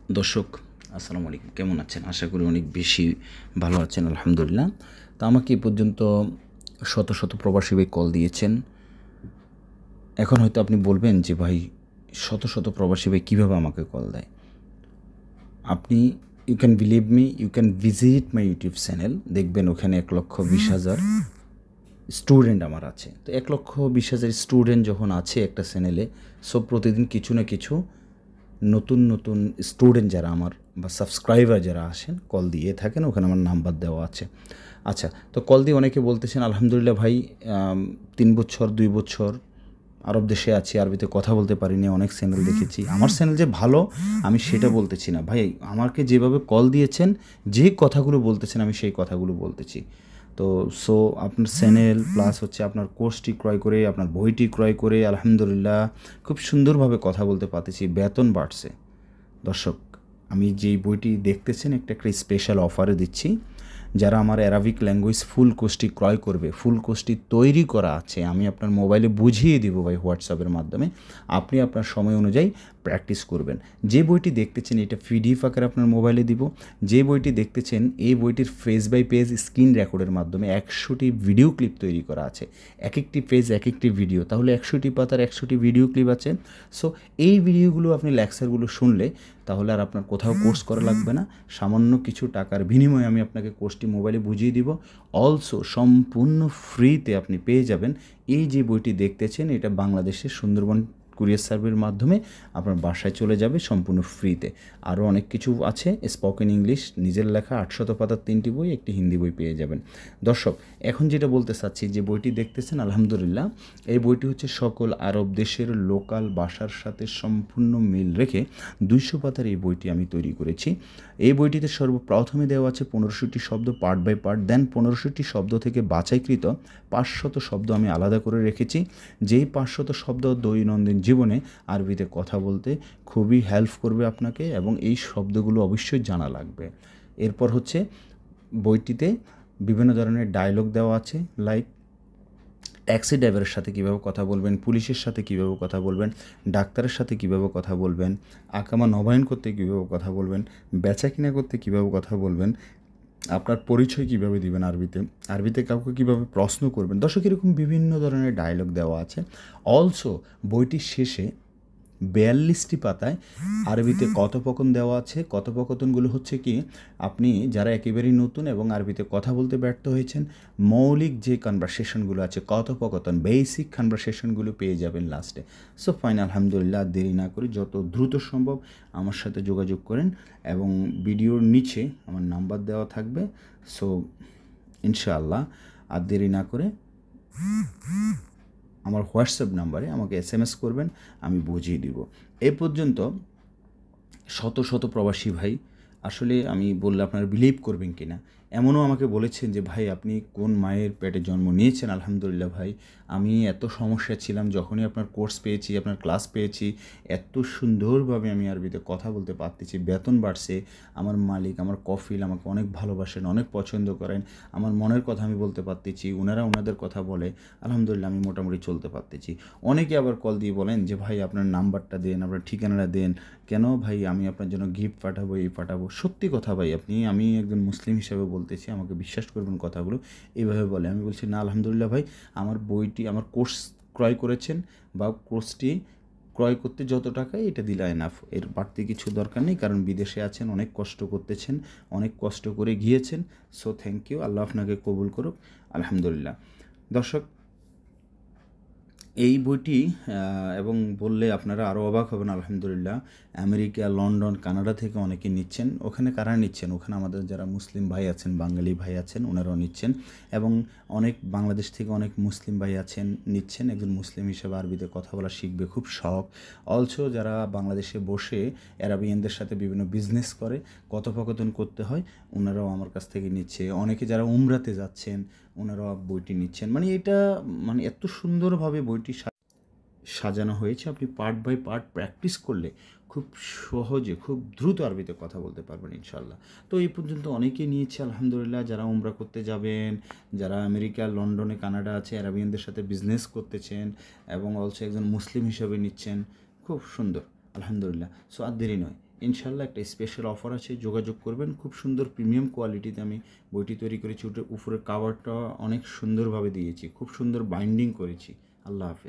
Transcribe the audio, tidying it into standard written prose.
দর্শক আসসালামু আলাইকুম, কেমন আছেন? আশা করি অনেক বেশি ভালো আছেন, আলহামদুলিল্লাহ। তো আমাকে এ পর্যন্ত শত শত প্রবাসী ভাই কল দিয়েছেন। এখন হয়তো আপনি বলবেন যে ভাই, শত শত প্রবাসী ভাই কীভাবে আমাকে কল দেয়? আপনি you can believe me, you can visit my YouTube channel, দেখবেন ওখানে 1,20,000 স্টুডেন্ট আমার আছে। তো 1,20,000 স্টুডেন্ট যখন আছে একটা চ্যানেলে, সো প্রতিদিন কিছু না কিছু নতুন নতুন স্টুডেন্ট যারা আমার বা সাবস্ক্রাইবার যারা আসেন কল দিয়ে থাকেন, ওখানে আমার নাম্বার দেওয়া আছে। আচ্ছা, তো কল দিয়ে অনেকে বলতেছেন আলহামদুলিল্লাহ ভাই, 3 বছর 2 বছর আরব দেশে আছি, আরবিতে কথা বলতে পারিনি, অনেক চ্যানেল দেখেছি। আমার চ্যানেল যে ভালো আমি সেটা বলতেছি না ভাই, আমাকে যেভাবে কল দিয়েছেন, যে কথাগুলো বলতেছেন আমি সেই কথাগুলো বলতেছি। তো আপনার চ্যানেল প্লাস হচ্ছে আপনার কোর্সটি ক্রয় করে, আপনার বইটি ক্রয় করে আলহামদুলিল্লাহ খুব সুন্দরভাবে কথা বলতে পারতেছি, বেতন বাড়ছে। দর্শক, আমি যেই বইটি দেখতেছেন একটা স্পেশাল অফারে দিচ্ছি। যারা আমার অ্যারাবিক ল্যাঙ্গুয়েজ ফুল কোর্সটি ক্রয় করবে, ফুল কোর্সটি তৈরি করা আছে, আমি আপনার মোবাইলে বুঝিয়ে দিব ভাই হোয়াটসঅ্যাপের মাধ্যমে। আপনি আপনার সময় অনুযায়ী প্র্যাকটিস করবেন। যে বইটি দেখতেছেন এটা পিডিএফ আকারে আপনার মোবাইলে দিব। যে বইটি দেখতেছেন এই বইটির পেজ বাই পেজ স্ক্রিন রেকর্ডের মাধ্যমে 100টি ভিডিও ক্লিপ তৈরি করা আছে। এক একটি পেজ এক একটি ভিডিও, তাহলে 100টি পাতার 100টি ভিডিও ক্লিপ আছে। সো এই ভিডিওগুলো আপনি লেকচারগুলো শুনলে তাহলে আর আপনার কোথাও কোর্স করা লাগবে না। সামান্য কিছু টাকার বিনিময়ে আমি আপনাকে কোর্সটি মোবাইলে বুঝিয়ে দিব। অলসো সম্পূর্ণ ফ্রিতে আপনি পেয়ে যাবেন এই যে বইটি দেখতেছেন, এটা বাংলাদেশের সুন্দরবন কুরিয়ার সার্ভিসের মাধ্যমে আপনার বাসায় চলে যাবে সম্পূর্ণ ফ্রিতে। আরও অনেক কিছু আছে, স্পোকেন ইংলিশ নিজের লেখা 800 পাতার 3টি বই, একটি হিন্দি বই পেয়ে যাবেন। দর্শক, এখন যেটা বলতে চাচ্ছি, যে বইটি দেখতেছেন আলহামদুলিল্লাহ এই বইটি হচ্ছে সকল আরব দেশের লোকাল ভাষার সাথে সম্পূর্ণ মিল রেখে 200 পাতার এই বইটি আমি তৈরি করেছি। এই বইটিতে সর্বপ্রথমে দেওয়া আছে 1500টি শব্দ পার্ট বাই পার্ট, দেন 1500টি শব্দ থেকে বাছাইকৃত 500 শব্দ আমি আলাদা করে রেখেছি, যেই 500 শব্দ দৈনন্দিন জীবনে আরবিতে কথা বলতে খুবই হেল্প করবে আপনাকে, এবং এই শব্দগুলো অবশ্যই জানা লাগবে। এরপর হচ্ছে বইটিতে বিভিন্ন ধরনের ডায়লগ দেওয়া আছে, লাইক ট্যাক্সি ড্রাইভারের সাথে কীভাবে কথা বলবেন, পুলিশের সাথে কীভাবে কথা বলবেন, ডাক্তারের সাথে কীভাবে কথা বলবেন, আকামা নবায়ন করতে কীভাবে কথা বলবেন, বেচা কিনা করতে কীভাবে কথা বলবেন, আপনার পরিচয় কীভাবে দিবেন আরবিতে, আরবিতে কাউকে কীভাবে প্রশ্ন করবেন। দর্শক, এরকম বিভিন্ন ধরনের ডায়লগ দেওয়া আছে। অলসো বইটির শেষে 42টি পাতায় আরবিতে কথোপকথন দেওয়া আছে। কথোপকথনগুলো হচ্ছে কি, আপনি যারা একেবারেই নতুন এবং আরবিতে কথা বলতে ব্যর্থ হয়েছেন, মৌলিক যে কনভারসেশনগুলো আছে, কথোপকথন বেসিক কনভারসেশনগুলো পেয়ে যাবেন লাস্টে। সো ফাইন, আলহামদুলিল্লাহ, দেরি না করে যত দ্রুত সম্ভব আমার সাথে যোগাযোগ করেন, এবং ভিডিওর নিচে আমার নাম্বার দেওয়া থাকবে। সো ইনশাআল্লাহ আর দেরি না করে আমার হোয়াটসঅ্যাপ নাম্বারে আমাকে এসএমএস করবেন, আমি বুঝিয়ে দিব। এ পর্যন্ত শত শত প্রবাসী ভাই, আসলে আমি বললে আপনারা বিলিভ করবেন কি না, এমনও আমাকে বলেছেন যে ভাই আপনি কোন মায়ের পেটে জন্ম নিয়েছেন। আলহামদুলিল্লাহ ভাই, আমি এত সমস্যা ছিলাম, যখনই আপনার কোর্স পেয়েছি, আপনার ক্লাস পেয়েছি, এত সুন্দরভাবে আমি আরবিতে কথা বলতে পারতেছি, বেতন বাড়ছে, আমার মালিক, আমার কফিল আমাকে অনেক ভালোবাসেন, অনেক পছন্দ করেন, আমার মনের কথা আমি বলতে পারতেছি, ওনারা ওনাদের কথা বলে, আলহামদুলিল্লাহ আমি মোটামুটি চলতে পারতেছি। অনেকে আবার কল দিয়ে বলেন যে ভাই আপনার নাম্বারটা দেন, আপনার ঠিকানাটা দেন। কেন ভাই, আমি আপনার জন্য গিফট পাঠাবো, এই পাঠাবো। সত্যি কথা ভাই, আমি একজন মুসলিম হিসেবে বলতেছি, আমাকে বিশ্বাস করবেন কথাগুলো। এইভাবে বলে, আমি বলছি না আলহামদুলিল্লাহ ভাই, আমার বইটি, আমার কোর্স ক্রয় করেছেন, বা কোর্সটি ক্রয় করতে যত টাকা এটা দিলে এনাফ, এর বাড়তি কিছু দরকার নেই, কারণ বিদেশে আছেন, অনেক কষ্ট করতেছেন, অনেক কষ্ট করে গিয়েছেন। সো থ্যাংক ইউ, আল্লাহ আপনাকে কবুল করুক, আলহামদুলিল্লাহ। দর্শক, এই বইটি এবং বললে আপনারা আরও অবাক হবেন, আলহামদুলিল্লাহ আমেরিকা, লন্ডন, কানাডা থেকে অনেকে নিচ্ছেন। ওখানে কারা নিচ্ছেন? ওখানে আমাদের যারা মুসলিম ভাই আছেন, বাঙালি ভাই আছেন, ওনারাও নিচ্ছেন, এবং অনেক বাংলাদেশ থেকে অনেক মুসলিম ভাই আছেন, নিচ্ছেন। একজন মুসলিম হিসেবে আরবিতে কথা বলা শিখবে, খুব শখ। অলসো যারা বাংলাদেশে বসে অ্যারাবিয়ানদের সাথে বিভিন্ন বিজনেস করে, কথোপকথন করতে হয়, ওনারাও আমার কাছ থেকে নিচ্ছে। অনেকে যারা উমরাতে যাচ্ছেন, ওনারাও বইটি নিচ্ছেন। মানে এটা, মানে এত সুন্দরভাবে বইটি সাজানো হয়েছে, আপনি পার্ট বাই পার্ট প্র্যাকটিস করলে খুব সহজে, খুব দ্রুত আরবিতে কথা বলতে পারবেন ইনশাআল্লাহ। তো এই পর্যন্ত অনেকেই নিয়েছে আলহামদুলিল্লাহ, যারা উমরা করতে যাবেন, যারা আমেরিকা, লন্ডনে, কানাডা আছে, অ্যারাবিয়ানদের সাথে বিজনেস করতেছেন, এবং অলসো একজন মুসলিম হিসেবে নিচ্ছেন। খুব সুন্দর, আলহামদুলিল্লাহ। সো আর দেরি নয়, ইনশাল্লাহ একটা স্পেশাল অফার আছে, যোগাযোগ করবেন। খুব সুন্দর প্রিমিয়াম কোয়ালিটিতে আমি বইটি তৈরি করেছি। উপরের কাভারটা অনেক সুন্দরভাবে দিয়েছি, খুব সুন্দর বাইন্ডিং করেছি। আল্লাহ হাফেজ।